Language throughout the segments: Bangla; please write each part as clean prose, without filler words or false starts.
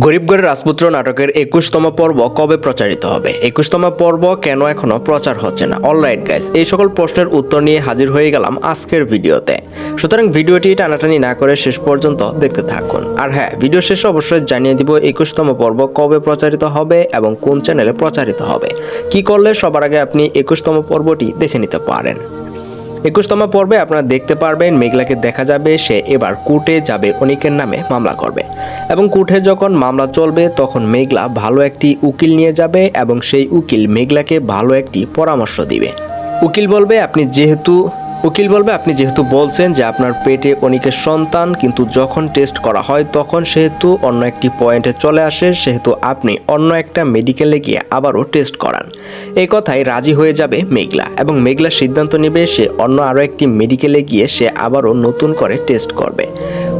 গরিবগড়ের রাজপুত্র নাটকের 21তম পর্ব কবে প্রচারিত হবে? 21তম পর্ব কেন এখনো প্রচার হচ্ছে না? অলরাইট গাইস, এই সকল প্রশ্নের উত্তর নিয়ে হাজির হয়ে গেলাম আজকের ভিডিওতে। সুতরাং ভিডিওটি টানাটানি না করে শেষ পর্যন্ত দেখতে থাকুন। আর হ্যাঁ, ভিডিও শেষে অবশ্যই জানিয়ে দিব 21তম পর্ব কবে প্রচারিত হবে এবং কোন চ্যানেলে প্রচারিত হবে। কি করলে সবার আগে আপনি 21তম পর্বটি দেখে নিতে পারেন। 21তম পর্বে আপনারা দেখতে পারবেন মেঘলাকে দেখা যাবে সে এবার কোর্টে যাবে অনিকের নামে মামলা করবে, এবং কোর্টে যখন মামলা চলবে তখন মেঘলা ভালো একটি উকিল নিয়ে যাবে এবং সেই উকিল মেঘলাকে ভালো একটি পরামর্শ দিবে। উকিল বলবে আপনি যেহেতু বলছেন যে আপনার পেটে অনিকের সন্তান, কিন্তু যখন টেস্ট করা হয় তখন সেহেতু অন্য একটি পয়েন্টে চলে আসে, সেহেতু আপনি অন্য একটা মেডিকেলে গিয়ে আবারও টেস্ট করান। এই কথায় রাজি হয়ে যাবে মেঘলা, এবং মেঘলা সিদ্ধান্ত নেবে সে অন্য আরও একটি মেডিকেলে গিয়ে সে আবারও নতুন করে টেস্ট করবে।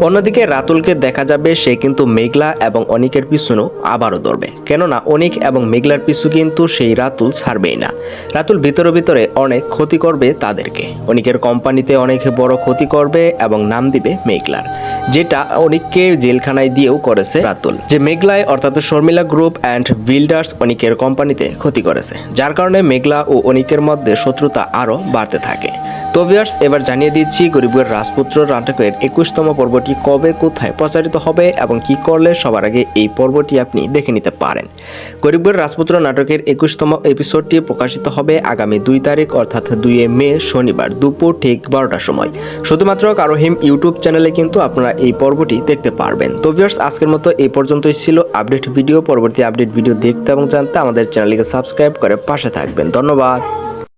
অন্যদিকে রাতুলকে দেখা যাবে সে কিন্তু মেঘলা এবং অনিকের পিছনেও আবারও ধরবে, কেননা অনিক এবং মেঘলার পিছু কিন্তু সেই রাতুল ছাড়বেই না। রাতুল ভিতরে ভিতরে অনেক ক্ষতি করবে তাদেরকে, অনিকের কোম্পানিতে অনেক বড় ক্ষতি করবে এবং নাম দিবে মেঘলার, যেটা অনিককে জেলখানায় দিয়েও করেছে রাতুল, যে মেঘলায় অর্থাৎ শর্মিলা গ্রুপ অ্যান্ড বিল্ডার্স অনিকের কোম্পানিতে ক্ষতি করেছে, যার কারণে মেঘলা ও অনিকের মধ্যে শত্রুতা আরও বাড়তে থাকে। তো ভিউয়ার্স, এবার জানিয়ে দিচ্ছি গরিবগড়ের রাজপুত্র নাটকের 21তম পর্বটি কবে কোথায় প্রচারিত হবে এবং কি করলে সবার আগে এই পর্বটি আপনি দেখে নিতে পারেন। গরিবগড়ের রাজপুত্র নাটকের 21তম এপিসোডটি প্রকাশিত হবে আগামী 2 তারিখ অর্থাৎ 2 মে শনিবার দুপুর ঠিক 12টার সময়। শুধুমাত্র কারোহিম ইউটিউব চ্যানেলে কিন্তু আপনারা এই পর্বটি দেখতে পারবেন। তো ভিউয়ার্স, আজকের মতো এই পর্যন্তই ছিল আপডেট ভিডিও। পরবর্তী আপডেট ভিডিও দেখতে এবং জানতে আমাদের চ্যানেলটিকে সাবস্ক্রাইব করে পাশে থাকবেন। ধন্যবাদ।